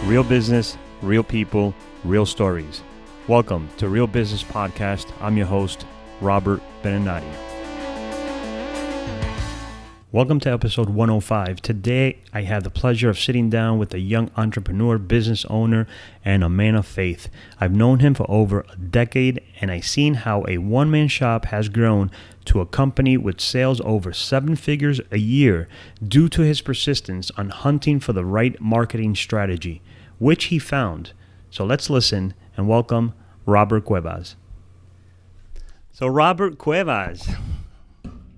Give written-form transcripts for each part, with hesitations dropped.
Real business, real people, real stories. Welcome to Real Business Podcast. I'm your host, Robert Benenati. Welcome to episode 105. Today, I have the pleasure of sitting down with a young entrepreneur, business owner, and a man of faith. I've known him for over a decade, and I've seen how a one-man shop has grown to a company with sales over 7 figures a year due to his persistence on hunting for the right marketing strategy, which he found. So let's listen and welcome Robert Cuevas. So Robert Cuevas,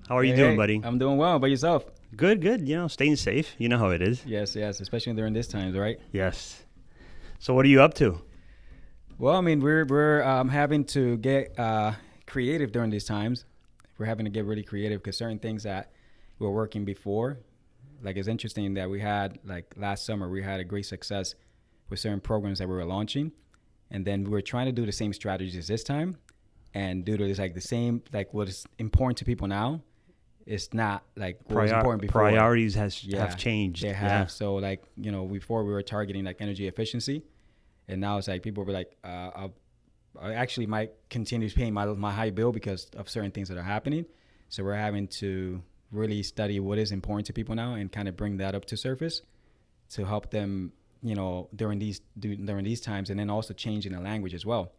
how are you doing, buddy? I'm doing well. By yourself? Good. You know, staying safe. You know how it is. Yes. Especially during these times, right? Yes. So what are you up to? Well, I mean, we're having to get creative during these times. We're having to get really creative because certain things that were working before, like it's interesting that we had, like last summer, we had a great success with certain programs that we were launching. And then we were trying to do the same strategies this time. And due to this, like the same, like what is important to people now, it's not like what was important before. Priorities have changed. They have. Yeah. So like, you know, before we were targeting like energy efficiency. And now it's like people were like, I actually might continue paying my high bill because of certain things that are happening. So we're having to really study what is important to people now and kind of bring that up to surface to help them, you know, during these times, and then also changing the language as well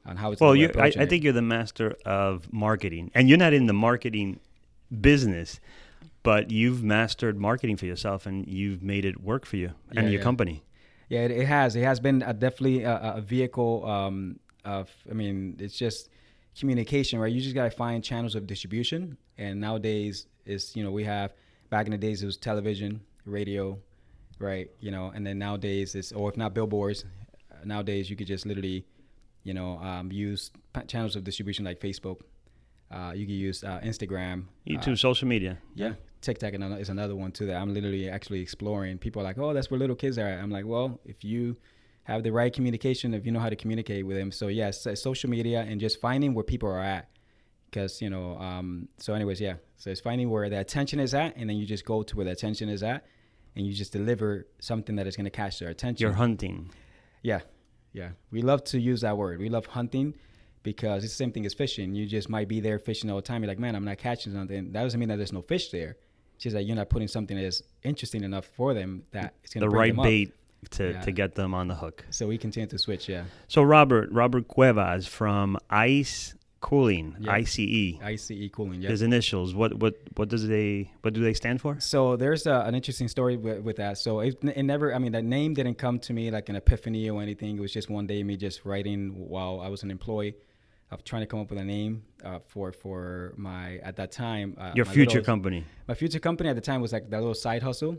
on how it's. Well, I think you're the master of marketing, and you're not in the marketing business, but you've mastered marketing for yourself, and you've made it work for you and your company. Yeah, it has. It has been definitely a vehicle of, I mean, it's just communication, right? You just got to find channels of distribution. And nowadays is, you know, we have, back in the days, it was television, radio, right? You know, and then nowadays it's, or if not billboards, nowadays you could just literally, you know, use channels of distribution like Facebook. You can use Instagram. YouTube, social media. Yeah. TikTok is another one too that I'm literally actually exploring. People are like, oh, that's where little kids are at. I'm like, well, if you have the right communication, if you know how to communicate with them. So yes, social media and just finding where people are at. Because, you know, so anyways, yeah. So it's finding where the attention is at, and then you just go to where the attention is at, and you just deliver something that is going to catch their attention. You're hunting. Yeah. We love to use that word. We love hunting because it's the same thing as fishing. You just might be there fishing all the time. You're like, man, I'm not catching something. That doesn't mean that there's no fish there. It's just that you're not putting something that is interesting enough for them that it's going to bring them up. The right bait to get them on the hook. So we continue to switch, yeah. So Robert Cuevas from ICE Cooling, ICE. ICE Cooling, yeah. His initials. What do they stand for? So there's an interesting story with that. So it never, I mean, that name didn't come to me like an epiphany or anything. It was just one day me just writing while I was an employee of trying to come up with a name for my, at that time. Your future company. My future company at the time was like that little side hustle.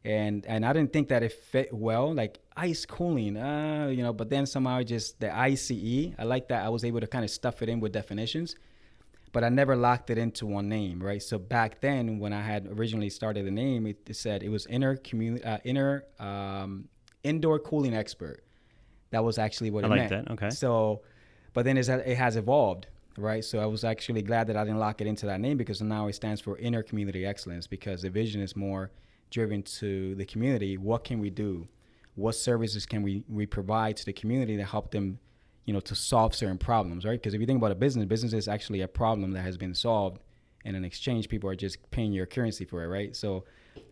And I didn't think that it fit well, like ice cooling, you know, but then somehow just the ICE, I like that I was able to kind of stuff it in with definitions, but I never locked it into one name, right? So back then when I had originally started the name, it said it was indoor cooling expert. That was actually what it meant. I like that, okay. So, but then it has evolved, right? So I was actually glad that I didn't lock it into that name because now it stands for Inner Community Excellence because the vision is more driven to the community. What can we do? What services can we provide to the community to help them, you know, to solve certain problems, right? Because if you think about a business is actually a problem that has been solved, and in exchange, people are just paying your currency for it, right? So,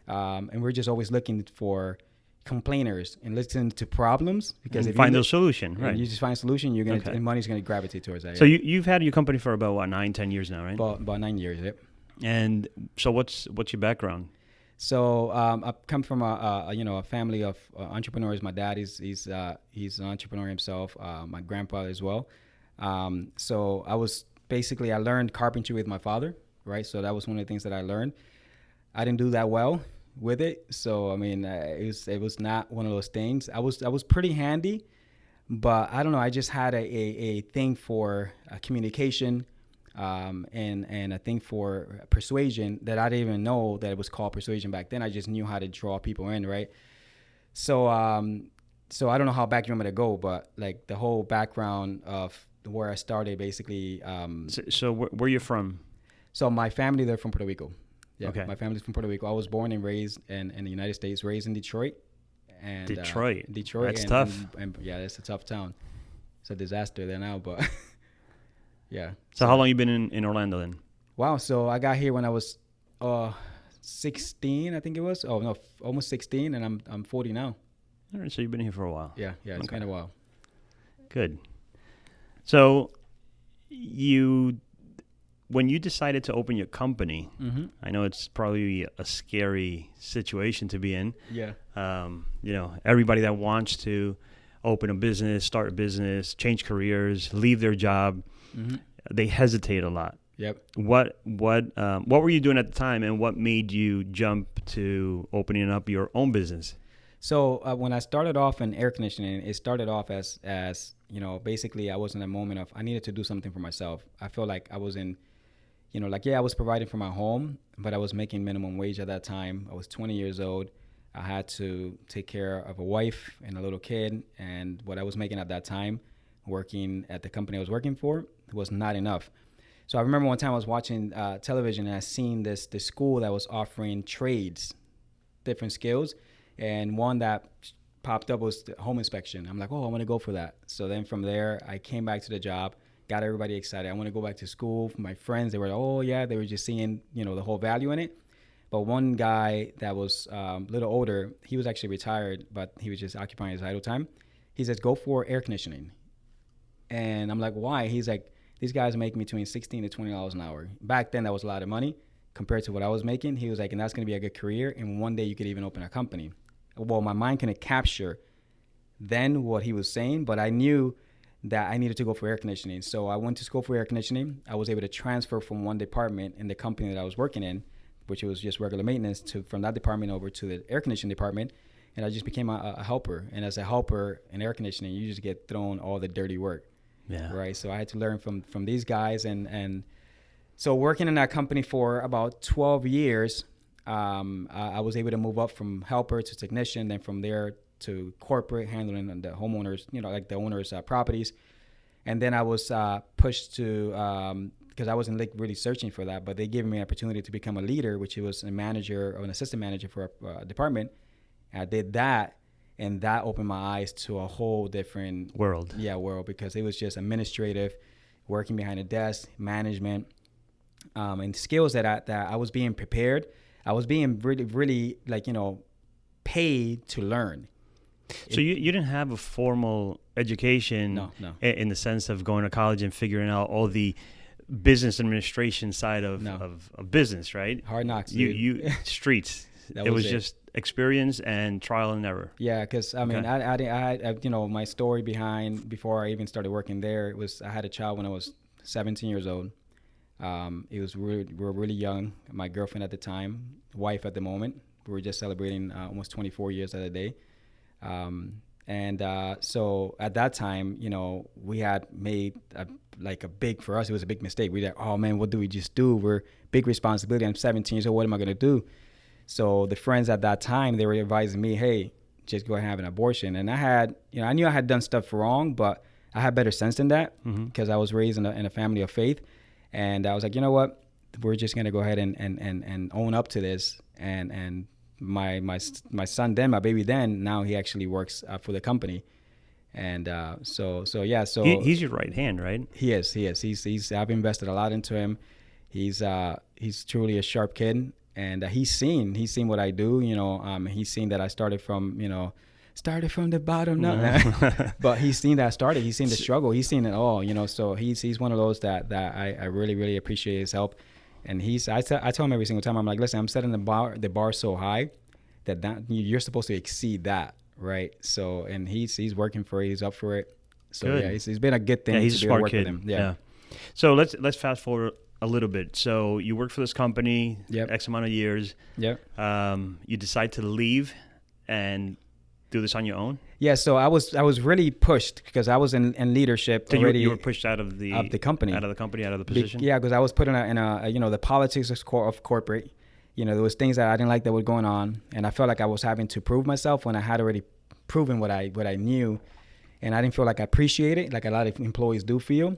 and we're just always looking for complainers and listen to problems because if you find a solution, right? You just find a solution, you're gonna and money's gonna gravitate towards that. So you've had your company for about 9-10 years now, right? About 9 years, yep. And so what's your background? So I come from a family of entrepreneurs. My dad he's an entrepreneur himself. My grandfather as well. So I learned carpentry with my father, right? So that was one of the things that I learned. I didn't do that well with it. So I mean, it was not one of those things. I was pretty handy, but I don't know. I just had a thing for communication. And a thing for persuasion that I didn't even know that it was called persuasion back then. I just knew how to draw people in, right? So I don't know how back you want me to go, but like the whole background of where I started, basically. So where you're from? So my family, they're from Puerto Rico. Yeah, okay. My family's from Puerto Rico. I was born and raised in the United States, raised in Detroit, and Detroit. That's and, tough. And yeah, it's a tough town. It's a disaster there now, but yeah. So how long you been in Orlando then? Wow. So I got here when I was 16, I think it was. Oh no, almost 16, and I'm 40 now. All right, so you've been here for a while. Yeah, it's been a while. Good. So when you decided to open your company, I know it's probably a scary situation to be in. Yeah. Everybody that wants to open a business, start a business, change careers, leave their job, they hesitate a lot. Yep. What were you doing at the time, and what made you jump to opening up your own business? So when I started off in air conditioning, it started off as basically I was in a moment of I needed to do something for myself. I felt like I was in, I was providing for my home, but I was making minimum wage at that time. I was 20 years old. I had to take care of a wife and a little kid, and what I was making at that time, working at the company I was working for, was not enough. So I remember one time I was watching television and I seen this school that was offering trades, different skills, and one that popped up was the home inspection. I'm like, oh, I want to go for that. So then from there, I came back to the job, got everybody excited. I want to go back to school. My friends, they were, oh yeah, they were just seeing, the whole value in it. But one guy that was a little older, he was actually retired, but he was just occupying his idle time. He says, go for air conditioning. And I'm like, why? He's like, these guys make between $16 to $20 an hour. Back then, that was a lot of money compared to what I was making. He was like, and that's going to be a good career. And one day you could even open a company. Well, my mind couldn't capture then what he was saying, but I knew that I needed to go for air conditioning. So I went to school for air conditioning. I was able to transfer from one department in the company that I was working in, which was just regular maintenance, from that department over to the air conditioning department. And I just became a helper. And as a helper in air conditioning, you just get thrown all the dirty work. Yeah. Right. So I had to learn from these guys. And so working in that company for about 12 years, I was able to move up from helper to technician, then from there to corporate, handling the homeowners, like the owners' properties. And then I was pushed to, because I wasn't really searching for that, but they gave me an opportunity to become a leader, which was a manager or an assistant manager for a department. And I did that. And that opened my eyes to a whole different world, because it was just administrative, working behind a desk, management, and skills that I was being prepared. I was being really, really paid to learn. So you didn't have a formal education, no, in the sense of going to college and figuring out all the business administration side of business, right? Hard knocks. You streets. It was just experience and trial and error. Yeah, because I had my story before I even started working there. It was I had a child when I was 17 years old. We were really young. My girlfriend at the time, wife at the moment, we were just celebrating almost 24 years that day. So at that time, we had made for us, it was a big mistake. We were like, oh man, what do we just do? We're big responsibility. I'm 17, so what am I going to do? So the friends at that time, they were advising me, hey, just go ahead and have an abortion. And I knew I had done stuff wrong, but I had better sense than that because I was raised in a family of faith. And I was like, you know what? We're just going to go ahead and own up to this. And my son then, my baby then, now he actually works for the company. And so he's your right hand, right? He is. I've invested a lot into him. He's truly a sharp kid. And he's seen what I do, he's seen that I started from the bottom. But he's seen that I started. He's seen the struggle. He's seen it all, so he's one of those that I really, really appreciate his help. And I tell him every single time, I'm like, listen, I'm setting the bar so high that you're supposed to exceed that, right? So, and he's working for it. He's up for it. So good. Yeah, he's been a good thing. Yeah, he's to a smart work kid. With him. Yeah. So let's fast forward a little bit. So you worked for this company, X amount of years. Yep. You decide to leave and do this on your own? Yeah. So I was really pushed because I was in leadership so already. You were pushed out of the company, out of the position. Yeah, because I was put in a the politics of corporate. There was things that I didn't like that were going on, and I felt like I was having to prove myself when I had already proven what I knew, and I didn't feel like I appreciated it, like a lot of employees do feel.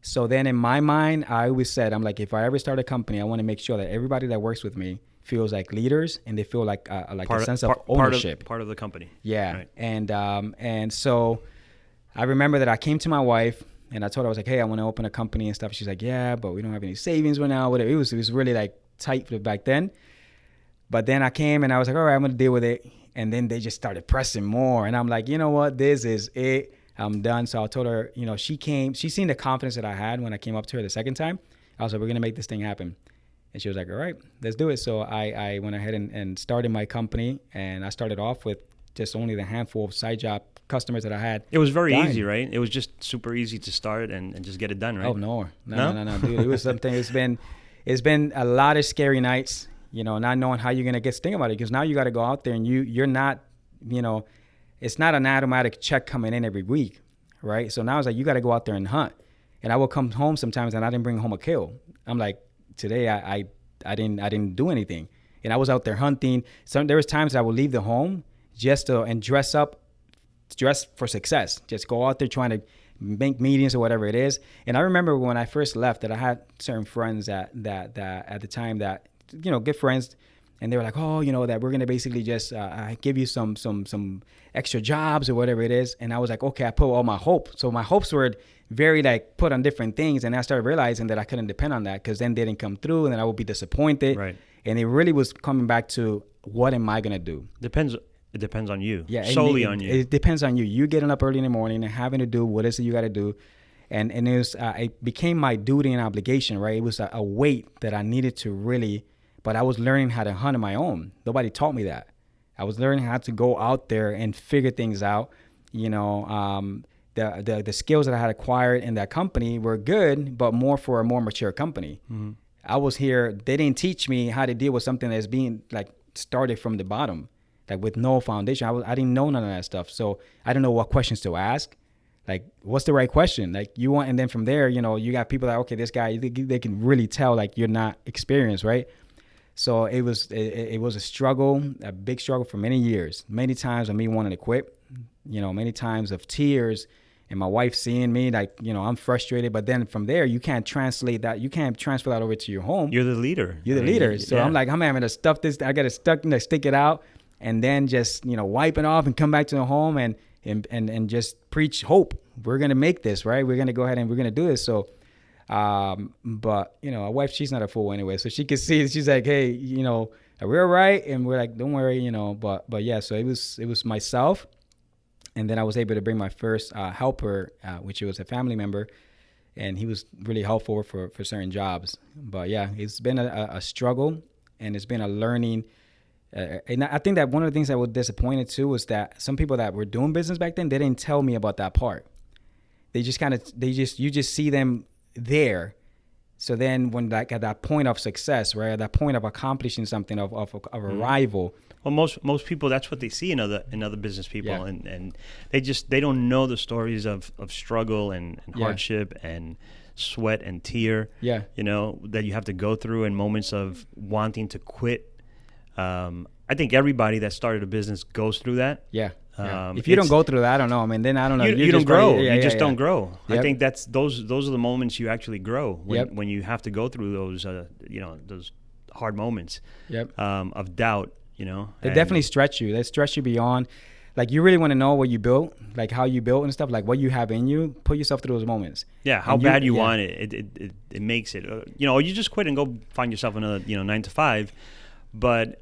So then in my mind, I always said, I'm like, if I ever start a company, I want to make sure that everybody that works with me feels like leaders and they feel like a sense of ownership. Part of the company. Yeah. Right. And so I remember that I came to my wife and I told her, I was like, hey, I want to open a company and stuff. She's like, yeah, but we don't have any savings right now. Whatever. It was really like tight back then. But then I came and I was like, all right, I'm going to deal with it. And then they just started pressing more. And I'm like, you know what? This is it. I'm done. So I told her, you know, she seen the confidence that I had when I came up to her the second time. I was like, we're going to make this thing happen. And she was like, all right, let's do it. So I went ahead and started my company. And I started off with just only the handful of side job customers that I had. It was very easy, right? It was just super easy to start and just get it done, right? Oh, no, dude. It was something. It's been a lot of scary nights, you know, not knowing how you're going to get sting about it. Because now you got to go out there and you're not, you know, it's not an automatic check coming in every week, right? So now it's like you got to go out there and hunt. And I will come home sometimes and I didn't bring home a kill. I'm like, today I didn't do anything. And I was out there hunting. So there was times I would leave the home just to and dress for success. Just go out there trying to make meetings or whatever it is. And I remember when I first left that I had certain friends that at the time that, you know, good friends. And they were like, oh, you know, that we're going to basically just give you some extra jobs or whatever it is. And I was like, okay, I put all my hope. So my hopes were very like put on different things. And I started realizing that I couldn't depend on that because then they didn't come through and then I would be disappointed. Right. And it really was coming back to what am I going to do? It depends on you. Yeah. Solely on you. It depends on you. You getting up early in the morning and having to do what is it you got to do. And it became my duty and obligation, right? It was a weight that I needed to really. But I was learning how to hunt on my own. Nobody taught me that. I was learning how to go out there and figure things out. You know, the skills that I had acquired in that company were good, but more for a more mature company. Mm-hmm. I was here. They didn't teach me how to deal with something that's being like started from the bottom, like with no foundation. I didn't know none of that stuff. So I didn't know what questions to ask. Like, what's the right question? Like you want, and then from there, you know, you got people that, okay, this guy, they can really tell like you're not experienced, right? So it was a struggle, a big struggle for many years. Many times of me wanting to quit, you know, many times of tears and my wife seeing me like, you know, I'm frustrated. But then from there, you can't translate that. You can't transfer that over to your home. You're the leader. You're the leader. So yeah. I'm like, I'm having to stuff this. I got to stick it out and then just, you know, wipe it off and come back to the home and just preach hope. We're going to make this, right? We're going to go ahead and we're going to do this. So but you know, our wife, she's not a fool anyway, so she could see it. She's like, hey, you know, we're all right. And we're like, don't worry, you know, but yeah, so it was myself. And then I was able to bring my first helper, which was a family member, and he was really helpful for certain jobs. But yeah, it's been a struggle and it's been a learning. And I think that one of the things that was disappointed too was that some people that were doing business back then, they didn't tell me about that part. You just see them there. So then when like at that point of success, right, at that point of accomplishing something of arrival. Well, most people, that's what they see in other business people. Yeah. And they don't know the stories of struggle and hardship and sweat and tear, you know, that you have to go through in moments of wanting to quit. I think everybody that started a business goes through that. Yeah. If you don't go through that, I don't know. I mean, then I don't know. You don't grow. You just don't grow. Yep. I think those are the moments you actually grow when you have to go through those those hard moments of doubt. You know, they definitely stretch you. They stretch you beyond. Like you really want to know what you built, like how you built and stuff, like what you have in you. Put yourself through those moments. Yeah, how bad you want it. It makes it. You know, you just quit and go find yourself another 9 to 5, but.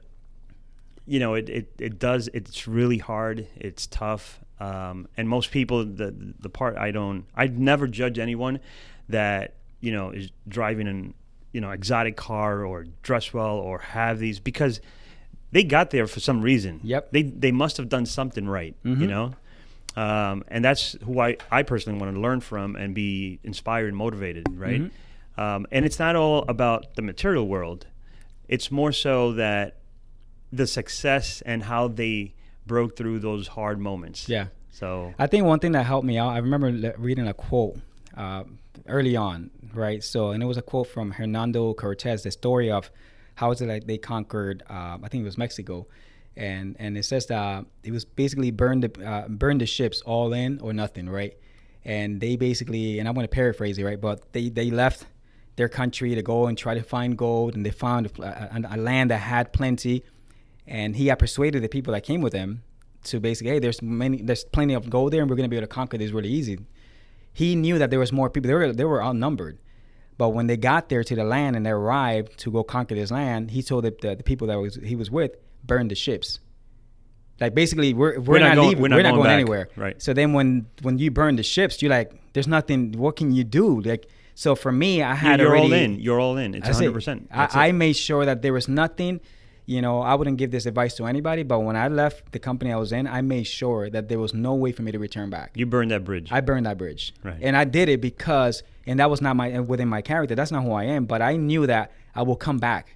You know, it does. It's really hard. It's tough. And most people, the part I'd never judge anyone that, you know, is driving an, exotic car or dress well or have these, because they got there for some reason. Yep. They must have done something right, you know? And that's who I personally want to learn from and be inspired and motivated, right? And it's not all about the material world. It's more so that the success and how they broke through those hard moments. Yeah. So I think one thing that helped me out, I remember reading a quote early on, right? So, and it was a quote from Hernando Cortez, the story of how is it like they conquered, I think it was Mexico. And it says that it was basically burn the ships all in or nothing, right? And they basically, and I'm going to paraphrase it, right? But they left their country to go and try to find gold, and they found a land that had plenty, and he had persuaded the people that came with him to basically, hey, there's plenty of gold there, and we're going to be able to conquer this really easy. He knew that there was more people. They were outnumbered. But when they got there to the land and they arrived to go conquer this land, he told the people that he was with, burn the ships. Like basically, we're not leaving. We're not going anywhere. Right. So then when you burn the ships, you're like, there's nothing. What can you do? Like, so for me, I had you're already. All in. You're all in. It's 100%. I made sure that there was nothing. You know, I wouldn't give this advice to anybody, but when I left the company I was in, I made sure that there was no way for me to return back. You burned that bridge. I burned that bridge. Right. And I did it because, and that was not within my character. That's not who I am. But I knew that I will come back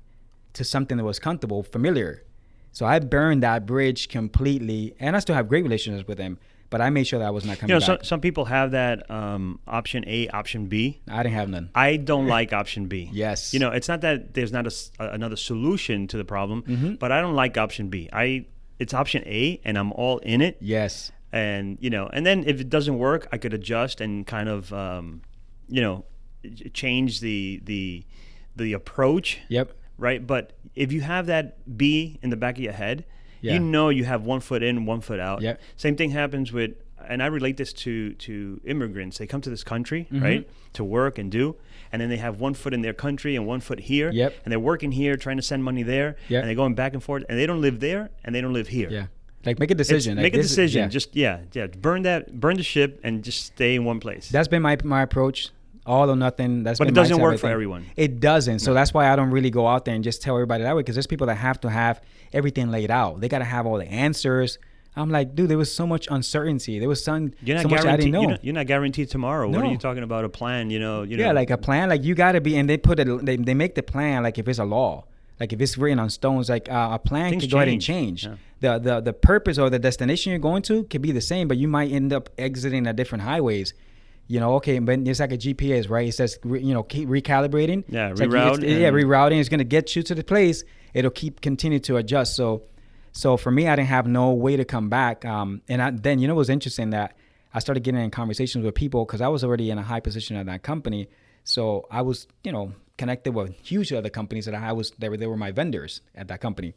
to something that was comfortable, familiar. So I burned that bridge completely, and I still have great relationships with him. But I made sure that I was not coming back. Some people have that option A, option B. I didn't have none. I don't like option B. Yes. It's not that there's not another solution to the problem, but I don't like option B. It's option A, and I'm all in it. Yes. And, and then if it doesn't work, I could adjust and kind of, change the approach. Yep. Right. But if you have that B in the back of your head, yeah. You have 1 foot in, 1 foot out. Yep. Same thing happens with, and I relate this to immigrants. They come to this country, right, to work and do, and then they have 1 foot in their country and 1 foot here. Yep. And they're working here, trying to send money there, yep. and they're going back and forth, and they don't live there, and they don't live here. Yeah. Like make a decision. Make a decision. Just burn the ship and just stay in one place. That's been my approach. All or nothing. But it doesn't work for everyone. It doesn't. So that's why I don't really go out there and just tell everybody that way, because there's people that have to have everything laid out. They got to have all the answers. I'm like, dude, there was so much uncertainty. There was so much I didn't know. You're not guaranteed tomorrow. No. What are you talking about? A plan? Yeah, like a plan. Like you got to be, and they make the plan like if it's a law. Like if it's written on stones, like a plan Things could go ahead and change. Yeah. The purpose or the destination you're going to could be the same, but you might end up exiting at different highways. Okay, but it's like a GPS, right? It says, keep recalibrating. Yeah, it's rerouting. Rerouting is going to get you to the place. It'll continue to adjust. So for me, I didn't have no way to come back. Then, it was interesting that I started getting in conversations with people because I was already in a high position at that company. So I was, connected with huge other companies they were my vendors at that company.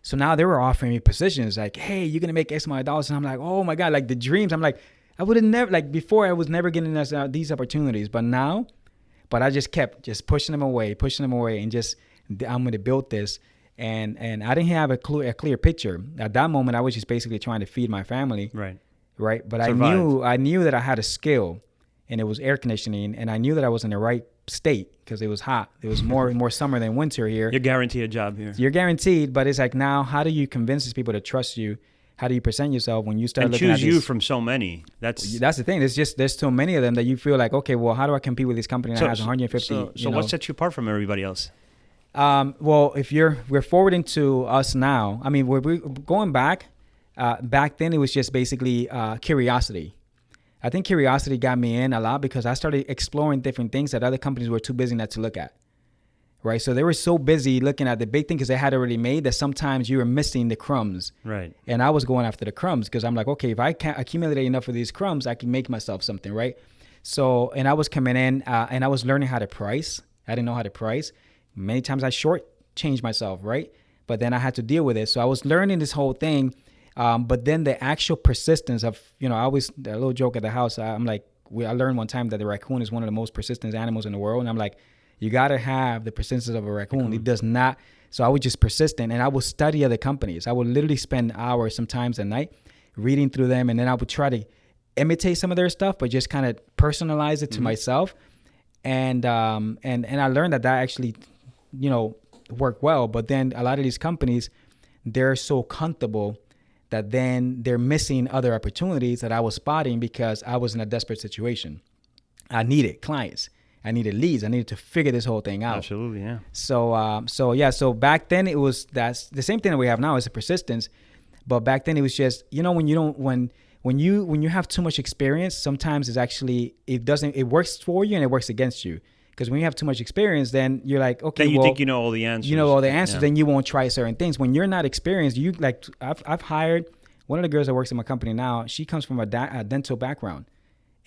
So now they were offering me positions like, hey, you're going to make X amount of dollars. And I'm like, oh my God, like the dreams. I'm like, I would have never, like before I was never getting these opportunities, but I just kept pushing them away and just, I'm going to build this. And I didn't have a clear picture. At that moment, I was just basically trying to feed my family. Right. But Survive. I knew that I had a skill, and it was air conditioning, and I knew that I was in the right state because it was hot. It was more summer than winter here. You're guaranteed a job here. You're guaranteed, but it's like now, how do you convince these people to trust you? How do you present yourself when you start looking at choose you from so many? That's the thing. There's so many of them that you feel like, okay, well, how do I compete with this company that has 150? So what sets you apart from everybody else? Well, we're forwarding to us now. I mean, we're going back. Back then, it was just basically curiosity. I think curiosity got me in a lot because I started exploring different things that other companies were too busy not to look at. Right. So they were so busy looking at the big thing because they had already made that sometimes you were missing the crumbs. Right. And I was going after the crumbs because I'm like, okay, if I can't accumulate enough of these crumbs, I can make myself something. Right. So, and I was coming in and I was learning how to price. I didn't know how to price. Many times I shortchanged myself. Right. But then I had to deal with it. So I was learning this whole thing. But then the actual persistence of, I always, a little joke at the house. I'm like, I learned one time that the raccoon is one of the most persistent animals in the world. And I'm like, you got to have the persistence of a raccoon. It does not. So I was just persistent, and I would study other companies. I would literally spend hours sometimes at night reading through them. And then I would try to imitate some of their stuff, but just kind of personalize it to myself. And I learned that actually, worked well. But then a lot of these companies, they're so comfortable that then they're missing other opportunities that I was spotting because I was in a desperate situation. I needed clients. I needed leads. I needed to figure this whole thing out. Absolutely, yeah. So back then that's the same thing that we have now is the persistence. But back then it was just, when you have too much experience, sometimes it's actually, it works for you and it works against you. Because when you have too much experience, then you're like, okay, then you think you know all the answers. You know all the answers, then you won't try certain things. When you're not experienced, I've hired one of the girls that works in my company now. She comes from a dental background,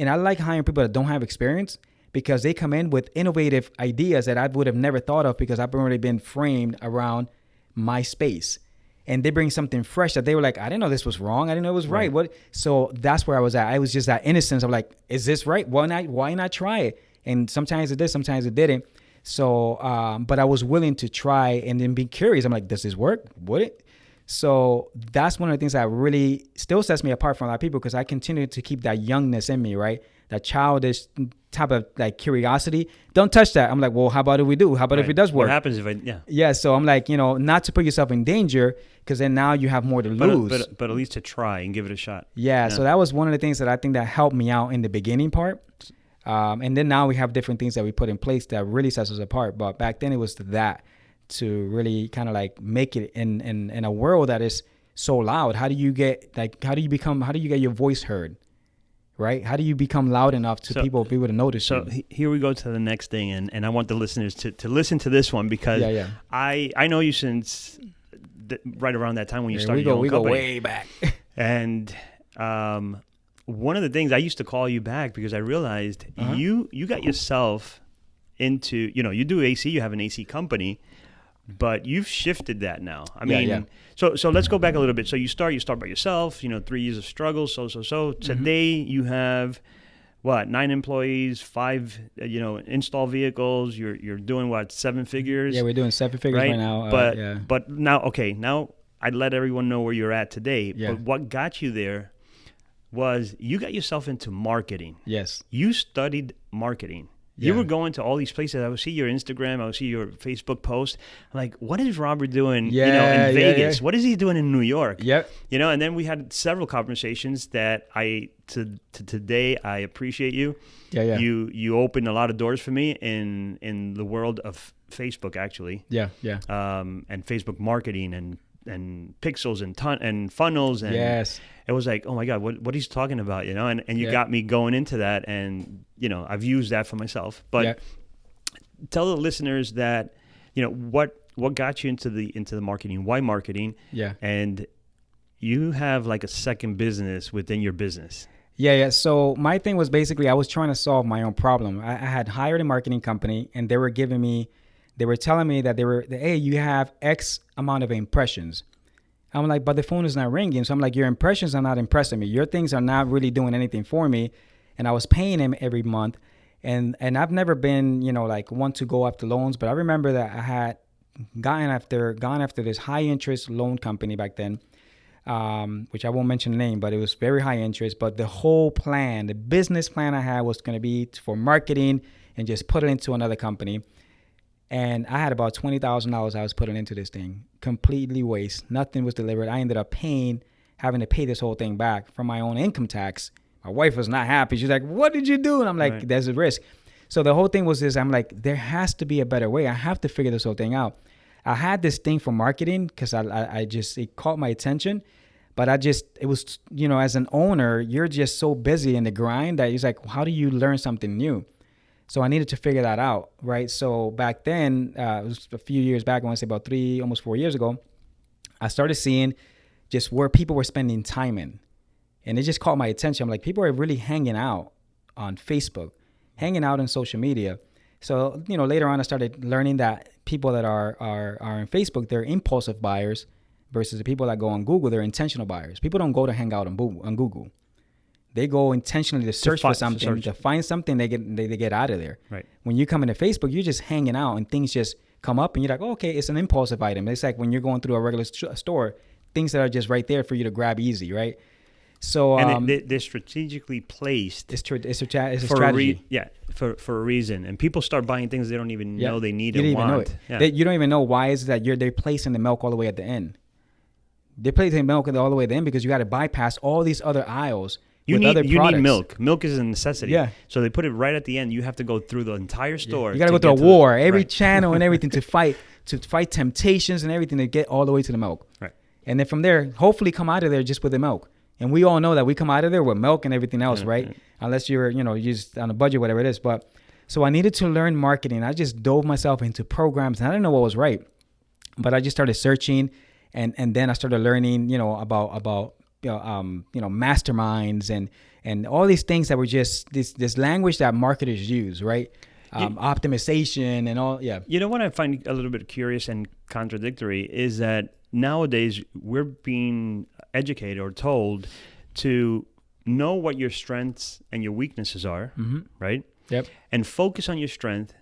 and I like hiring people that don't have experience because they come in with innovative ideas that I would have never thought of because I've already been framed around my space. And they bring something fresh that they were like, I didn't know this was wrong. I didn't know it was right. What? So that's where I was at. I was just that innocence of like, is this right? Why not try it? And sometimes it did, sometimes it didn't. So, but I was willing to try and then be curious. I'm like, does this work? Would it? So that's one of the things that really still sets me apart from a lot of people, because I continue to keep that youngness in me, right? That childish type of like curiosity. Don't touch that. I'm like, well, how about if we do? How about if it does work? What happens if Yeah. So I'm like, not to put yourself in danger, because then now you have more to lose. But at least to try and give it a shot. Yeah. So that was one of the things that I think that helped me out in the beginning part. And then now we have different things that we put in place that really sets us apart. But back then it was that, to really kind of like make it in a world that is so loud. How do you get your voice heard? Right? How do you become loud enough to people to notice you? So here we go to the next thing, and I want the listeners to listen to this one, because I know you since right around that time when you started your own company. We go way back. And one of the things, I used to call you back because I realized you got yourself into, you do AC, you have an AC company, but you've shifted that now. I mean, so let's go back a little bit. So you start by yourself, 3 years of struggle. So today you have what, 9 employees, 5, install vehicles. You're doing what, 7 figures? Yeah, we're doing 7 figures right now. But now I'd let everyone know where you're at today. Yeah. But what got you there was you got yourself into marketing. Yes. You studied marketing. You were going to all these places. I would see your Instagram. I would see your Facebook post. I'm like, what is Robert doing in Vegas? What is he doing in New York? Yep. And then we had several conversations that to today, I appreciate you. Yeah. You opened a lot of doors for me in the world of Facebook, actually. Yeah. And Facebook marketing and pixels and funnels. And it was like, oh my God, what he's talking about, and you got me going into that, and I've used that for myself. But tell the listeners that what got you into the marketing, why marketing, and you have like a second business within your business. Yeah. So my thing was basically I was trying to solve my own problem. I had hired a marketing company, and they were telling me that hey, you have X amount of impressions. I'm like, but the phone is not ringing. So I'm like, your impressions are not impressing me. Your things are not really doing anything for me. And I was paying him every month. And I've never been, like one to go after loans. But I remember that I had gone after this high interest loan company back then, which I won't mention the name, but it was very high interest. But the whole plan, the business plan I had was going to be for marketing and just put it into another company. And I had about $20,000 I was putting into this thing. Completely waste. Nothing was delivered. I ended up having to pay this whole thing back from my own income tax. My wife was not happy. She's like, what did you do? And I'm like, There's a risk. So the whole thing was this. I'm like, there has to be a better way. I have to figure this whole thing out. I had this thing for marketing because it caught my attention. But it was, as an owner, you're just so busy in the grind that it's like, how do you learn something new? So I needed to figure that out, right? So back then, it was a few years back, I want to say about 3, almost 4 years ago, I started seeing just where people were spending time in. And it just caught my attention. I'm like, people are really hanging out on Facebook, hanging out on social media. So, later on, I started learning that people that are on Facebook, they're impulsive buyers versus the people that go on Google, they're intentional buyers. People don't go to hang out on Google. They go intentionally to search for something, to find something, they get out of there. Right. When you come into Facebook, you're just hanging out and things just come up and you're like, oh, okay, it's an impulsive item. It's like when you're going through a regular store, things that are just right there for you to grab easy, right? So they're strategically placed. It's a strategy. For a reason. And people start buying things they don't even know they need and want. Know it. You don't even know why is that they're placing the milk all the way at the end. They're placing milk all the way at the end because you got to bypass all these other aisles. You need milk. Milk is a necessity. Yeah. So they put it right at the end. You have to go through the entire store. You got to go through a war, every channel and everything to fight temptations and everything to get all the way to the milk. Right. And then from there, hopefully come out of there just with the milk. And we all know that we come out of there with milk and everything else, right? Unless you're, you're just on a budget, whatever it is. But so I needed to learn marketing. I just dove myself into programs and I didn't know what was right. But I just started searching and then I started learning, about masterminds and all these things that were just this language that marketers use, right? Optimization and all. Yeah. You know what I find a little bit curious and contradictory is that nowadays we're being educated or told to know what your strengths and your weaknesses are, right? Yep. And focus on your strength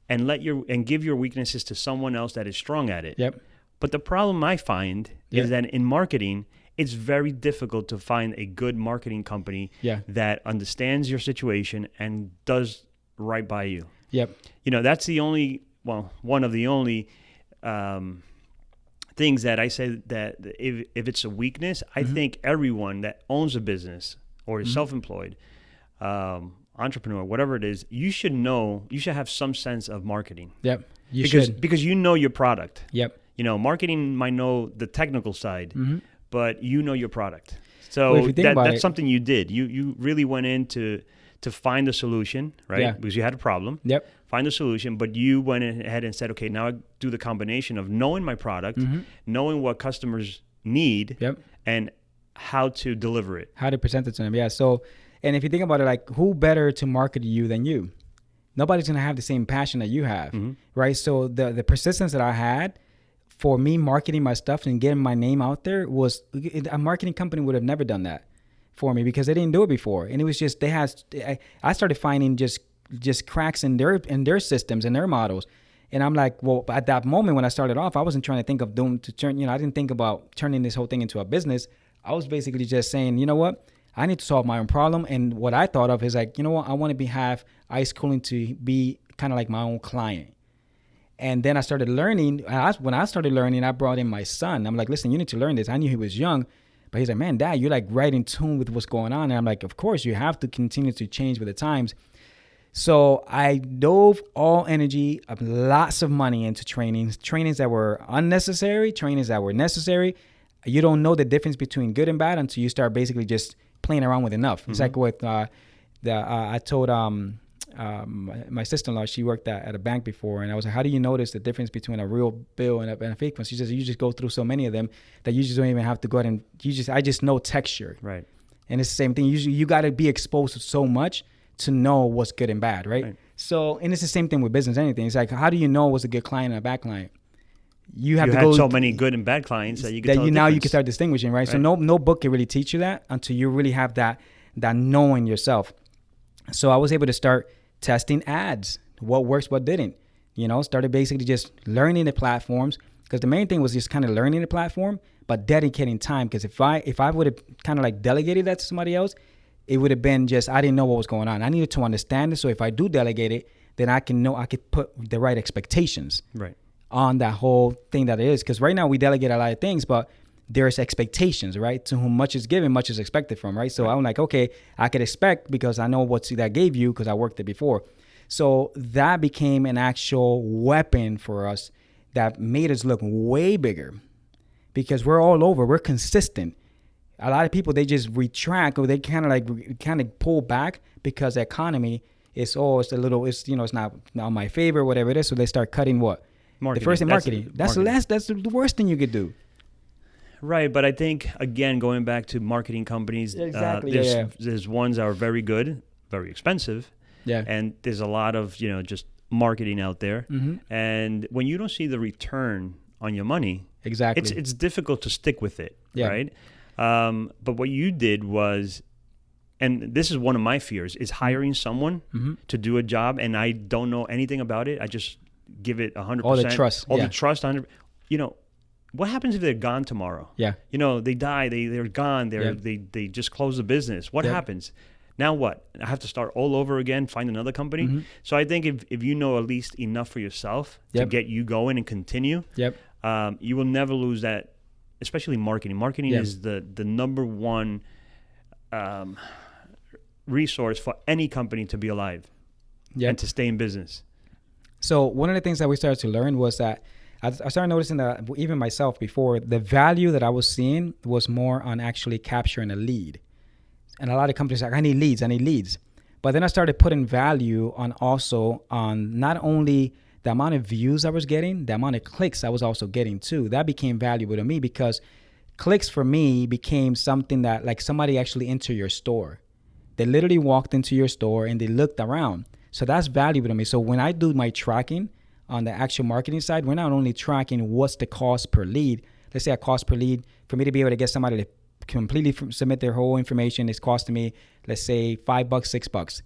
and give your weaknesses to someone else that is strong at it. Yep. But the problem I find is that in marketing, it's very difficult to find a good marketing company that understands your situation and does right by you. Yep. That's one of the only things that I say that if it's a weakness, I think everyone that owns a business or is self-employed, entrepreneur, whatever it is, you should have some sense of marketing. Yep. Because you know your product. Yep. Marketing might know the technical side, but you know your product. So Well, that's something you did. You really went in to find a solution, right? Yeah. Because you had a problem. Yep. Find a solution, but you went ahead and said, okay, now I do the combination of knowing my product, knowing what customers need, and how to deliver it. How to present it to them. Yeah. So, and if you think about it, like, who better to market you than you? Nobody's going to have the same passion that you have, right? So the persistence that I had for me marketing my stuff and getting my name out there was a marketing company would have never done that for me because they didn't do it before. And it was just, I started finding just cracks in their systems and their models. And I'm like, well, at that moment when I started off, I wasn't trying to think of I didn't think about turning this whole thing into a business. I was basically just saying, you know what? I need to solve my own problem. And what I thought of is like, you know what? I want to have Ice Cooling to be kind of like my own client. And then I started learning. When I started learning, I brought in my son. I'm like, listen, you need to learn this. I knew he was young, but he's like, man, Dad, you're like right in tune with what's going on. And I'm like, of course, you have to continue to change with the times. So I dove all energy, lots of money into trainings that were unnecessary, trainings that were necessary. You don't know the difference between good and bad until you start basically just playing around with enough. It's like with I told my sister-in-law, she worked at a bank before, and I was like, how do you notice the difference between a real bill and a fake one? She says, you just go through so many of them that you just don't even have to go ahead and I just know texture. Right. And it's the same thing. You got to be exposed to so much to know what's good and bad, right? So, and it's the same thing with business, anything. It's like, how do you know what's a good client and a bad client? You had so many good and bad clients that you can start distinguishing, right? So no book can really teach you that until you really have that knowing yourself. So I was able to start testing ads, what works, what didn't. Started basically just learning the platforms, because the main thing was just kind of learning the platform, but dedicating time. Because if I would have kind of like delegated that to somebody else, it would have been just, I didn't know what was going on. I needed to understand it. So if I do delegate it, then I could put the right expectations on that whole thing that it is. Because right now we delegate a lot of things, but there's expectations, right? To whom much is given, much is expected from, right? So I'm like, okay, I could expect because I know what that gave you because I worked it before. So that became an actual weapon for us that made us look way bigger because we're all over. We're consistent. A lot of people, they just retract or they kind of pull back because the economy is it's not my favor, whatever it is. So they start cutting what? Marketing. The first thing, marketing. That's the worst thing you could do. Right, but I think, again, going back to marketing companies, there's ones that are very good, very expensive, and there's a lot of, just marketing out there. And when you don't see the return on your money, it's difficult to stick with it, right? But what you did was, and this is one of my fears, is hiring someone to do a job, and I don't know anything about it. I just give it 100%. All the trust. The trust, 100%. What happens if they're gone tomorrow? Yeah. They die. They're gone. They just close the business. What happens? Now what? I have to start all over again, find another company? So I think if you know at least enough for yourself to get you going and continue, you will never lose that, especially marketing. Marketing is the number one resource for any company to be alive and to stay in business. So one of the things that we started to learn was that I started noticing that even myself before, the value that I was seeing was more on actually capturing a lead. And a lot of companies are like, I need leads. But then I started putting value on not only the amount of views I was getting, the amount of clicks I was also getting too. That became valuable to me because clicks for me became something that like somebody actually entered your store. They literally walked into your store and they looked around. So that's valuable to me. So when I do my tracking on the actual marketing side, we're not only tracking what's the cost per lead. Let's say a cost per lead for me to be able to get somebody to completely submit their whole information is costing me, let's say $5, $6.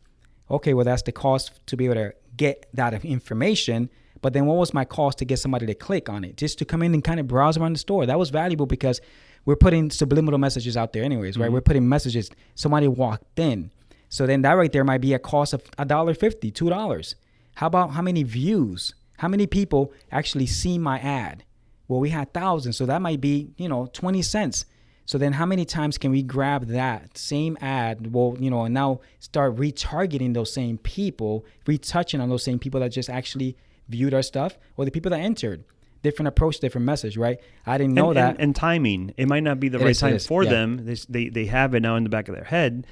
Okay, well, that's the cost to be able to get that information. But then what was my cost to get somebody to click on it? Just to come in and kind of browse around the store. That was valuable because we're putting subliminal messages out there anyways, right? Mm-hmm. We're putting messages. Somebody walked in. So then that right there might be a cost of $1.50, $2. How about how many views? How many people actually see my ad? Well, we had thousands. So that might be, 20 cents. So then how many times can we grab that same ad? Well, and now start retargeting those same people, retouching on those same people that just actually viewed our stuff, or the people that entered. Different approach, different message, right? I didn't know that. And timing. It might not be the right time for them. They have it now in the back of their head,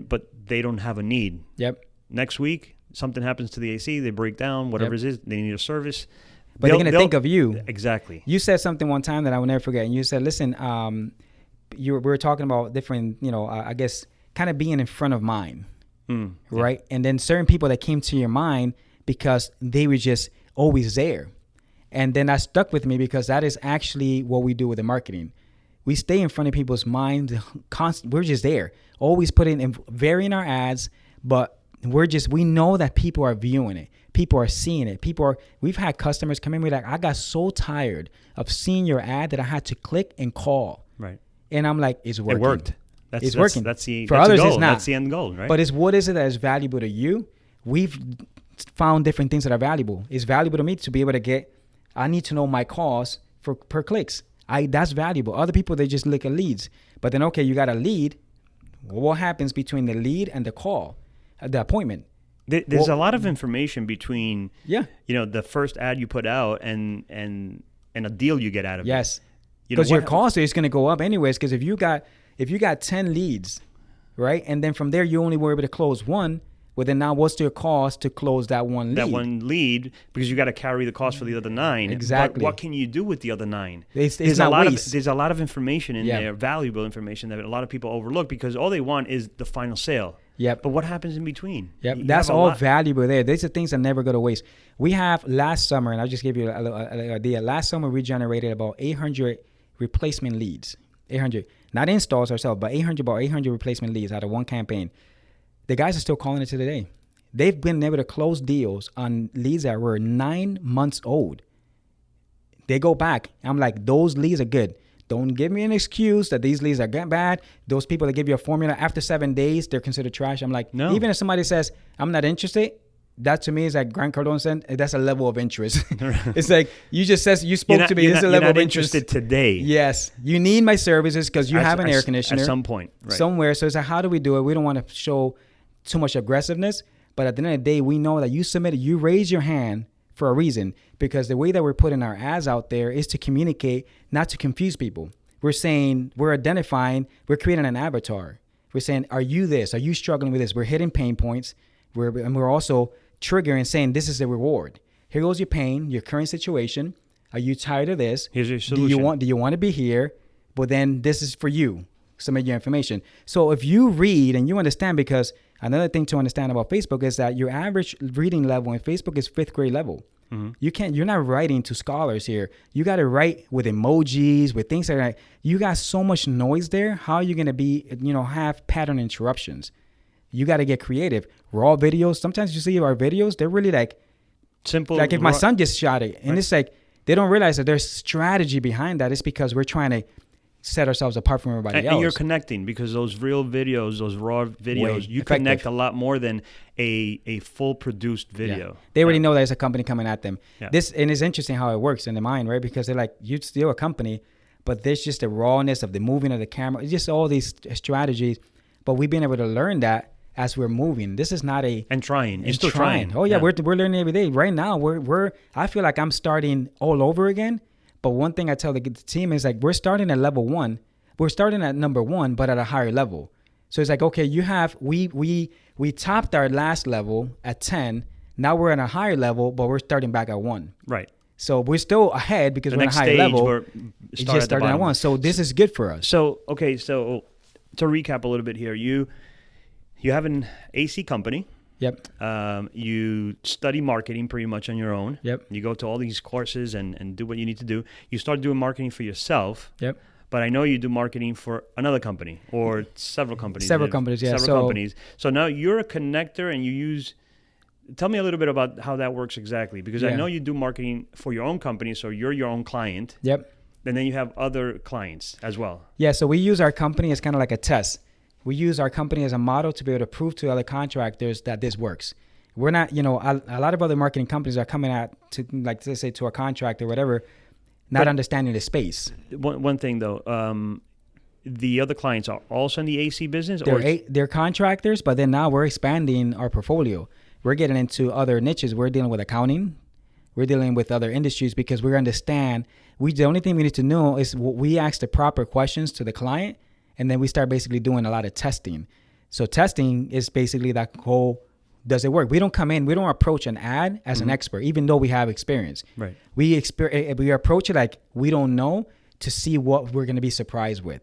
but they don't have a need. Yep. Next week, something happens to the AC, they break down, whatever it is, they need a service. But they're going to think of you. Exactly. You said something one time that I will never forget. And you said, listen, we were talking about different, I guess, kind of being in front of mind, right? And then certain people that came to your mind because they were just always there. And then that stuck with me because that is actually what we do with the marketing. We stay in front of people's minds. We're just there, always putting in varying our ads, but we know that people are viewing it. People are seeing it. We've had customers come in with like, I got so tired of seeing your ad that I had to click and call. Right. And I'm like, it's working. It worked. It's working. For others, it's not. That's the end goal, right? But what is it that is valuable to you? We've found different things that are valuable. It's valuable to me to be able to I need to know my cost per clicks. That's valuable. Other people, they just look at leads. But then, okay, you got a lead. What happens between the lead and the call, the appointment? There's a lot of information between, the first ad you put out and a deal you get out of it. Yes. Because your cost is going to go up anyways. Because if you got 10 leads, right, and then from there you only were able to close one, well then now what's your cost to close that one lead? That one lead, because you got to carry the cost for the other 9. Exactly. But what can you do with the other 9? There's not waste. There's a lot of information in there, valuable information that a lot of people overlook because all they want is the final sale. Yep. But what happens in between? Yep. That's all valuable there. These are things that never go to waste. We have last summer, and I'll just give you an idea. Last summer, we generated about 800 replacement leads. 800. Not installs ourselves, but about 800 replacement leads out of one campaign. The guys are still calling it to today. They've been able to close deals on leads that were 9 months old. They go back. I'm like, those leads are good. Don't give me an excuse that these leads are bad. Those people that give you a formula after 7 days, they're considered trash. I'm like, no. Even if somebody says, I'm not interested, that to me is like Grant Cardone said, that's a level of interest. It's like, you spoke to me, this is a level of interest. You're not interested today. Yes. You need my services because you have an air conditioner. At some point. Right. Somewhere. So it's like, how do we do it? We don't want to show too much aggressiveness. But at the end of the day, we know that you raise your hand for a reason, because the way that we're putting our ads out there is to communicate, not to confuse people. We're saying, we're identifying, we're creating an avatar. We're saying, are you this? Are you struggling with this? We're hitting pain points. And we're also triggering, saying, this is the reward. Here goes your pain, your current situation. Are you tired of this? Here's your solution. Do you want to be here? But then this is for you. Submit your information. So if you read and you understand, because another thing to understand about Facebook is that your average reading level in Facebook is 5th grade level. Mm-hmm. You're not writing to scholars here. You got to write with emojis, with things like that. You got so much noise there. How are you going to have pattern interruptions? You got to get creative. Raw videos. Sometimes you see our videos, they're really like simple. Like if my son just shot it, and it's like, they don't realize that there's strategy behind that. It's because we're trying to set ourselves apart from everybody else. And you're connecting, because those real videos, those raw videos, you connect a lot more than a full produced video. Yeah. They already know there's a company coming at them. Yeah. And it's interesting how it works in the mind, right? Because they're like, you're still a company, but there's just the rawness of the moving of the camera. It's just all these strategies. But we've been able to learn that as we're moving. This is not and trying. You're still trying. Oh yeah, we're learning every day. Right now, I feel like I'm starting all over again. But one thing I tell the team is like, we're starting at level 1. We're starting at number 1, but at a higher level. So it's like, okay, we topped our last level at 10. Now we're at a higher level, but we're starting back at 1. Right. So we're still ahead because we're on a higher level. It just started at one. So this is good for us. So, okay. So to recap a little bit here, you have an AC company. Yep. You study marketing pretty much on your own. Yep. You go to all these courses and do what you need to do. You start doing marketing for yourself. Yep. But I know you do marketing for another company or several companies. Several companies, yeah. Several companies. So now you're a connector and you use... Tell me a little bit about how that works exactly. Because I know you do marketing for your own company, so you're your own client. Yep. And then you have other clients as well. Yeah, so we use our company as kind of like a test. We use our company as a model to be able to prove to other contractors that this works. We're not, a lot of other marketing companies are coming out to, like, let's say, to a contractor or whatever, not understanding the space. One thing, though, the other clients are also in the AC business? They're contractors, but then now we're expanding our portfolio. We're getting into other niches. We're dealing with accounting. We're dealing with other industries because we understand. The only thing we need to know is we ask the proper questions to the client, and then we start basically doing a lot of testing. So testing is basically that whole, does it work? We don't come in, we don't approach an ad as an expert, even though we have experience. Right. We approach it like we don't know to see what we're going to be surprised with.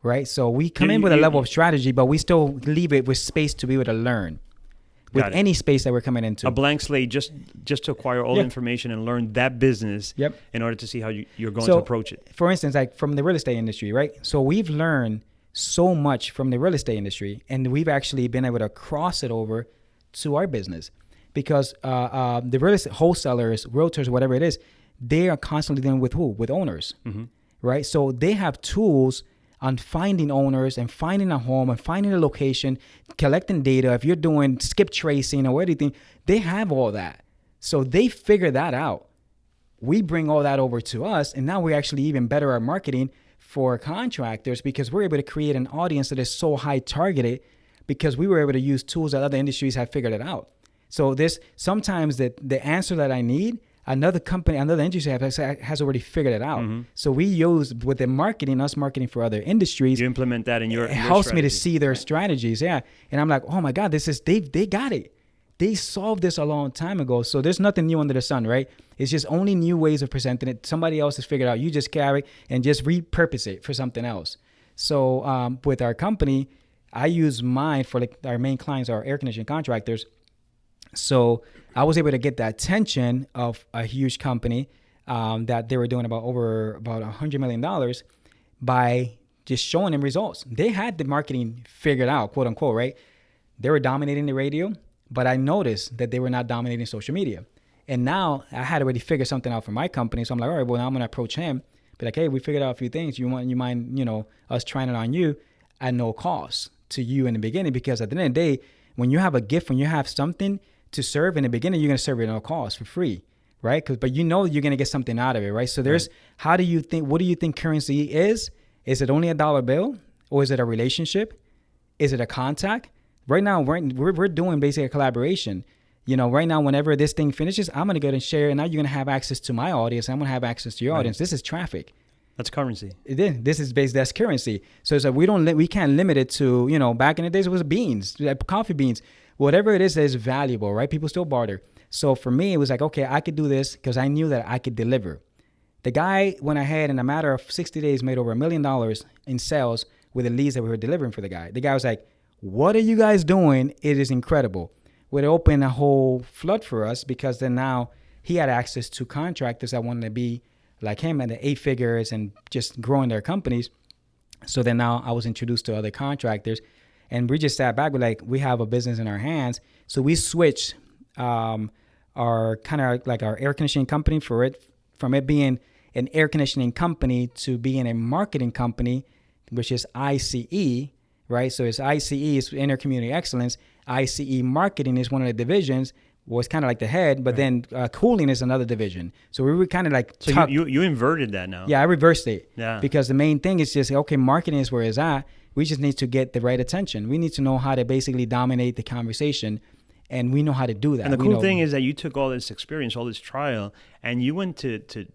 Right. So we come in with a level of strategy, but we still leave it with space to be able to learn. With any space that we're coming into. A blank slate just to acquire all the information and learn that business in order to see how you're going to approach it. For instance, like from the real estate industry, right? So we've learned so much from the real estate industry, and we've actually been able to cross it over to our business because the real estate wholesalers, realtors, whatever it is, they are constantly dealing with who? With owners, right? So they have tools on finding owners and finding a home and finding a location, collecting data. If you're doing skip tracing or anything, they have all that. So they figure that out. We bring all that over to us, and now we're actually even better at marketing for contractors because we're able to create an audience that is so high targeted because we were able to use tools that other industries have figured it out. So this sometimes the answer that I need, another company, another industry has already figured it out. So we use with the marketing, us marketing for other industries. You implement that in your helps strategy. me to see their strategies. Yeah. And I'm like, oh my God, they got it. They solved this a long time ago. So there's nothing new under the sun, right? It's just only new ways of presenting it. Somebody else has figured out. You just carry and just repurpose it for something else. So with our company, I use mine for like our main clients, our air conditioning contractors. So I was able to get the attention of a huge company that they were doing about $100 million by just showing them results. They had the marketing figured out, quote unquote, right? They were dominating the radio, but I noticed that they were not dominating social media. And now I had already figured something out for my company. So I'm like, all right, well, now I'm going to approach him. Be like, hey, we figured out a few things. You mind, us trying it on you at no cost to you in the beginning? Because at the end of the day, when you have a gift, when you have something to serve in the beginning, you're going to serve it at no cost for free, right? But you're going to get something out of it, right? So there's, what do you think currency is? Is it only a dollar bill, or is it a relationship? Is it a contact? Right now, we're doing basically a collaboration. Right now, whenever this thing finishes, I'm going to go and share, and now you're going to have access to my audience. I'm going to have access to your audience. This is traffic. That's currency. This is that's currency. So it's like we can't limit it to, back in the days it was beans, like coffee beans. Whatever it is that is valuable, right? People still barter. So for me, it was like, okay, I could do this because I knew that I could deliver. The guy went ahead in a matter of 60 days, made over $1 million in sales with the leads that we were delivering for the guy. The guy was like, what are you guys doing? It is incredible. It opened a whole flood for us because then now he had access to contractors that wanted to be like him at the 8 figures and just growing their companies. So then now I was introduced to other contractors. And we just sat back with we have a business in our hands. So we switched our air conditioning company from it being an air conditioning company to being a marketing company, which is ICE, right? So it's ICE, it's Inner Community Excellence. ICE Marketing is one of the divisions, was kind of like the head, but then cooling is another division. So we were kind of like... So you inverted that now. Yeah, I reversed it. Yeah. Because the main thing is just, okay, marketing is where it's at. We just need to get the right attention. We need to know how to basically dominate the conversation, and we know how to do that. And the cool thing is that you took all this experience, all this trial, and you went to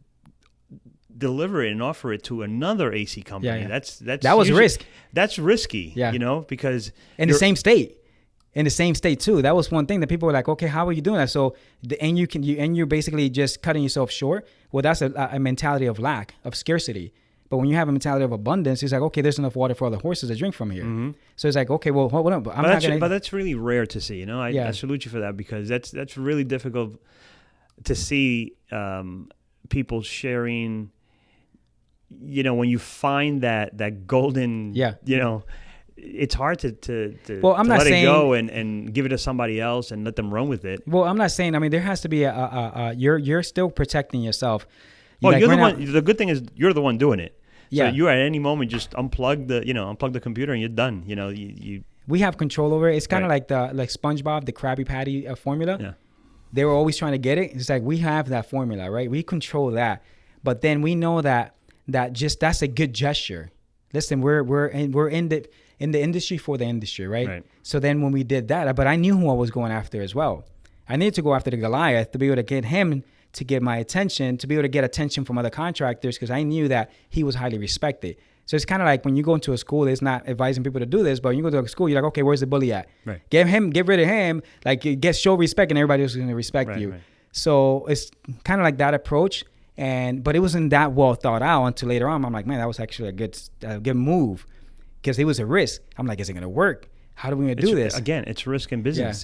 deliver it and offer it to another AC company. Yeah. That was risk. That's risky. Yeah. Because in the same state. in the same state too. That was one thing that people were like, okay, how are you doing that? So, you're basically just cutting yourself short. Well, that's a mentality of lack, of scarcity. But when you have a mentality of abundance, it's like, okay, there's enough water for all the horses to drink from here. Mm-hmm. So it's like, okay, well, hold on. But that's really rare to see. I salute you for that, because that's really difficult to see people sharing. When you find that golden, it's hard to I'm not let saying, it go and give it to somebody else and let them run with it. Well, I'm not saying. I mean, there has to be you're still protecting yourself. Well, you're the one. The good thing is you're the one doing it. Yeah. So you at any moment just unplug the computer and you're done. We have control over it. It's kind of like SpongeBob, the Krabby Patty formula. Yeah. They were always trying to get it. It's like we have that formula, right? We control that, but then we know that that's a good gesture. Listen, we're in the industry for the industry, right? So then when we did that, but I knew who I was going after as well. I needed to go after the Goliath to be able to get him to get my attention, to be able to get attention from other contractors, because I knew that he was highly respected. So it's kind of like when you go into a school, it's not advising people to do this, but when you go to a school, you're like, okay, where's the bully at? Right. Get rid of him, like show respect, and everybody else is going to respect you. Right. So it's kind of like that approach. But it wasn't that well thought out until later on. I'm like, man, that was actually a good move, because it was a risk. I'm like, is it going to work? How are we going to do this? Again, it's risk in business,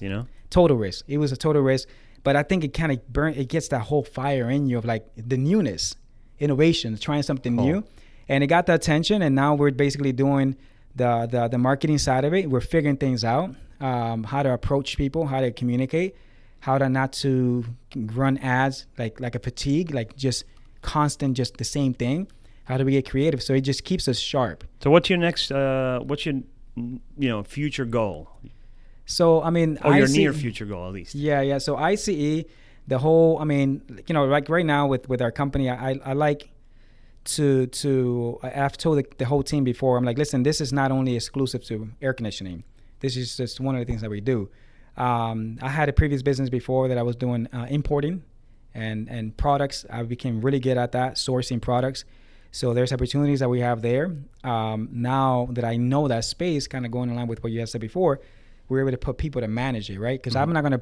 Total risk. It was a total risk. But I think it kind of it gets that whole fire in you of like the newness, innovation, trying something new. And it got the attention. And now we're basically doing the marketing side of it. We're figuring things out, how to approach people, how to communicate, how to not to run ads like a fatigue, like just constant, just the same thing. How do we get creative? So it just keeps us sharp. So what's your next, future goal? So, I mean, your near future goal, at least. Yeah. So ICE, the whole, like right now with our company, I like I've told the whole team before, I'm like, listen, this is not only exclusive to air conditioning. This is just one of the things that we do. I had a previous business before that I was doing importing and products. I became really good at that, sourcing products. So there's opportunities that we have there. Now that I know that space, kind of going in line with what you had said before, we're able to put people to manage it, right? Because I'm not going to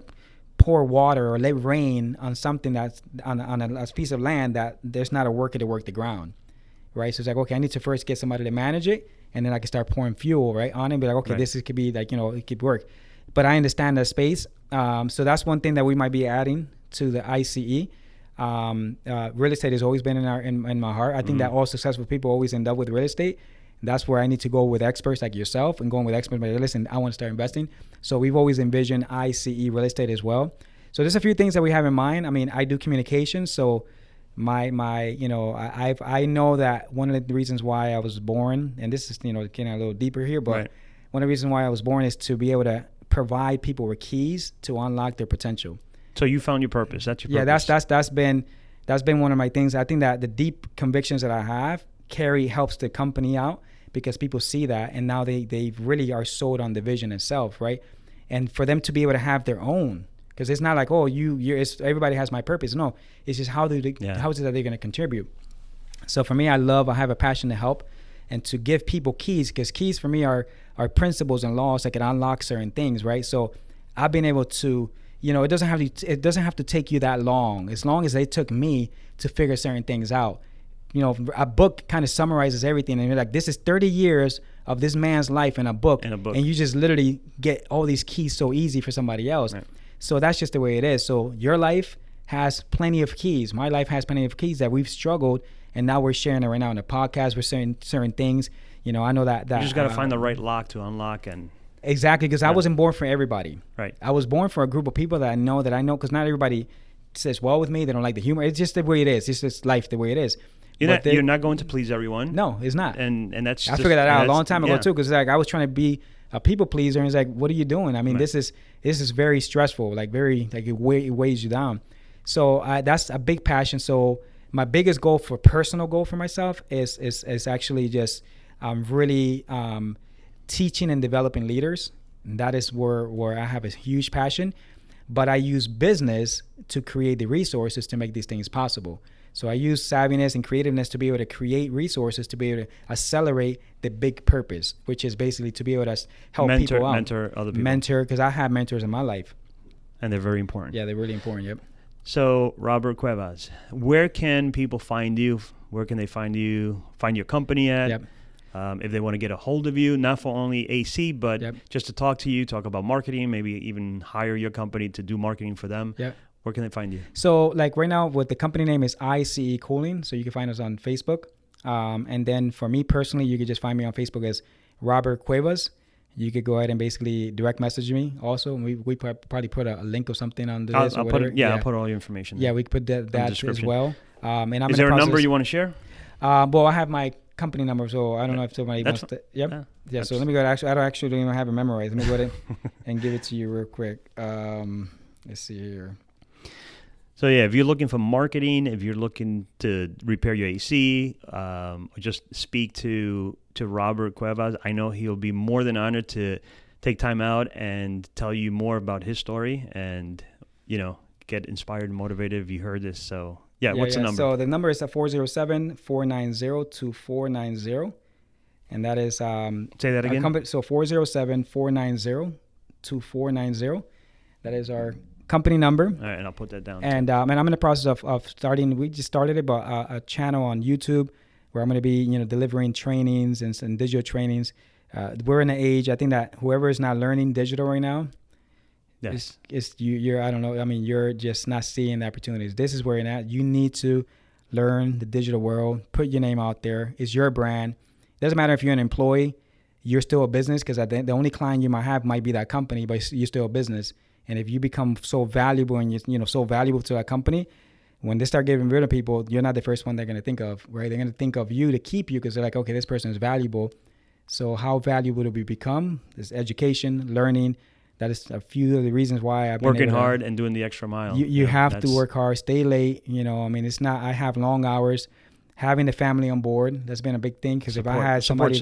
pour water or let rain on something that's on a piece of land that there's not a worker to work the ground, right? So it's like, okay, I need to first get somebody to manage it, and then I can start pouring fuel, right, on it. Be like, okay, this could be like, it could work. But I understand that space. So that's one thing that we might be adding to the ICE. Real estate has always been in my heart. I think that all successful people always end up with real estate. That's where I need to go with experts like yourself and going with experts. But listen, I want to start investing. So we've always envisioned ICE real estate as well. So there's a few things that we have in mind. I mean, I do communications. So I know that one of the reasons why I was born, and this is, getting a little deeper here, but one of the reasons why I was born is to be able to provide people with keys to unlock their potential. So you found your purpose. That's your purpose. Yeah, that's been one of my things. I think that the deep convictions that I have helps the company out, because people see that, and now they really are sold on the vision itself, right? And for them to be able to have their own, because it's not like, oh, everybody has my purpose. No, it's just how is it that they're going to contribute. So for me, I have a passion to help and to give people keys, because keys for me are principles and laws that can unlock certain things, right? So I've been able to, it doesn't have to take you that long, as long as they took me to figure certain things out. A book kind of summarizes everything, and you're like, this is 30 years of this man's life in a book, and you just literally get all these keys so easy for somebody else. Right. So that's just the way it is. So your life has plenty of keys. My life has plenty of keys that we've struggled, and now we're sharing it right now in the podcast. We're saying certain things. I know that you just got to find the right lock to unlock. And exactly, because I wasn't born for everybody. Right. I was born for a group of people that I know, because not everybody says well with me. They don't like the humor. It's just the way it is. It's just life the way it is. You're not going to please everyone. No, it's not. And that's I figured that out a long time ago too, because like I was trying to be a people pleaser, and it's like, what are you doing? I mean, this is very stressful, like it weighs you down. So that's a big passion. So my biggest personal goal for myself is actually just really teaching and developing leaders. And that is where I have a huge passion. But I use business to create the resources to make these things possible. So I use savviness and creativeness to be able to create resources to be able to accelerate the big purpose, which is basically to be able to help people out. Mentor other people. Mentor, because I have mentors in my life. And they're very important. Yeah, they're really important, yep. So, Robert Cuevas, where can people find you? Where can they find you? Find your company at? Yep. If they want to get a hold of you, not for only AC, but Yep. just to talk to you, talk about marketing, maybe even hire your company to do marketing for them. Yep. Where can they find you? So like right now, what the company name is ICE Cooling. So you can find us on Facebook. And then for me personally, you could just find me on Facebook as Robert Cuevas. You could go ahead and basically direct message me also. And we probably put a link or something on this or whatever. I'll put all your information there. Yeah, we could put that as well. And I'm is there a number you want to share? Well, I have my company number, so I don't know if somebody wants to. Yep. Yeah. So let me go. I don't even have it memorized. Let me go ahead and give it to you real quick. Let's see here. So yeah, if you're looking for marketing, if you're looking to repair your AC, or just speak to Robert Cuevas, I know he'll be more than honored to take time out and tell you more about his story and, get inspired and motivated if you heard this. So what's the number? So the number is 407-490-2490. And that is... say that again? So 407-490-2490. That is our company number. All right, and I'll put that down. And I'm in the process of starting. We just started it, but a channel on YouTube where I'm going to be, delivering trainings and digital trainings. We're in an age, I think that whoever is not learning digital right now, yes, you're I don't know. I mean, you're just not seeing the opportunities. This is where you're at. You need to learn the digital world. Put your name out there. It's your brand. It doesn't matter if you're an employee. You're still a business because the only client you might have might be that company, but you're still a business. And if you become so valuable and so valuable to a company, when they start getting rid of people, you're not the first one they're going to think of, right? They're going to think of you to keep you because they're like, okay, this person is valuable. So how valuable do we become? There's education, learning. That is a few of the reasons why I've been working hard and doing the extra mile. You have to work hard, stay late. It's not. I have long hours. Having the family on board, that's been a big thing. Because if I had somebody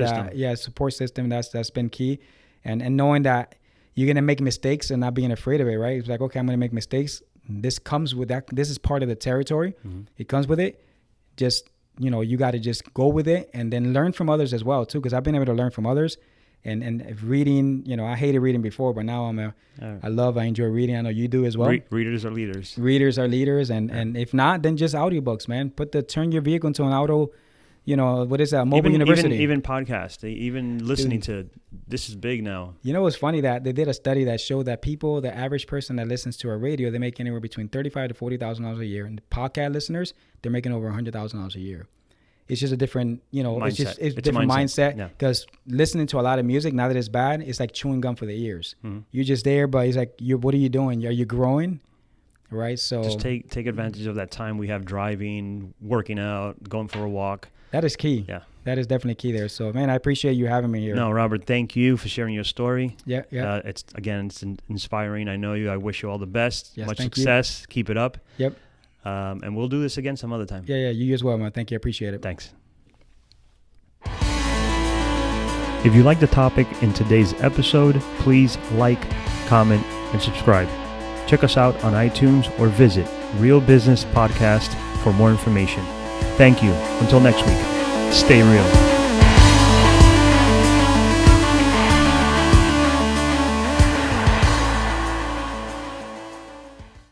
support system, that's been key, and knowing that you're gonna make mistakes and not being afraid of it, right? It's like, okay, I'm gonna make mistakes. This comes with that. This is part of the territory. Mm-hmm. It comes with it. Just you got to just go with it and then learn from others as well too. Because I've been able to learn from others, and reading. I hated reading before, but now I enjoy reading. I know you do as well. Readers are leaders. Readers are leaders, and if not, then just audiobooks, man. Turn your vehicle into an auto. What is that? Mobile university. Even podcasts. Even listening to this is big now. It's funny that they did a study that showed that the average person that listens to a radio, they make anywhere between $35,000 to $40,000 a year. And the podcast listeners, they're making over $100,000 a year. It's just a different, mindset. It's a different mindset. Because listening to a lot of music, now that it's bad, it's like chewing gum for the ears. Mm-hmm. You're just there, but it's like, what are you doing? Are you growing? Right? So just take advantage of that time we have driving, working out, going for a walk. That is key. Yeah. That is definitely key there. So, man, I appreciate you having me here. No, Robert, thank you for sharing your story. Yeah. It's inspiring. I know you. I wish you all the best. Yes, much success. Keep it up. Yep. And we'll do this again some other time. Yeah, you as well, man. Thank you. I appreciate it. Thanks. If you like the topic in today's episode, please like, comment, and subscribe. Check us out on iTunes or visit Real Business Podcast for more information. Thank you. Until next week, stay real.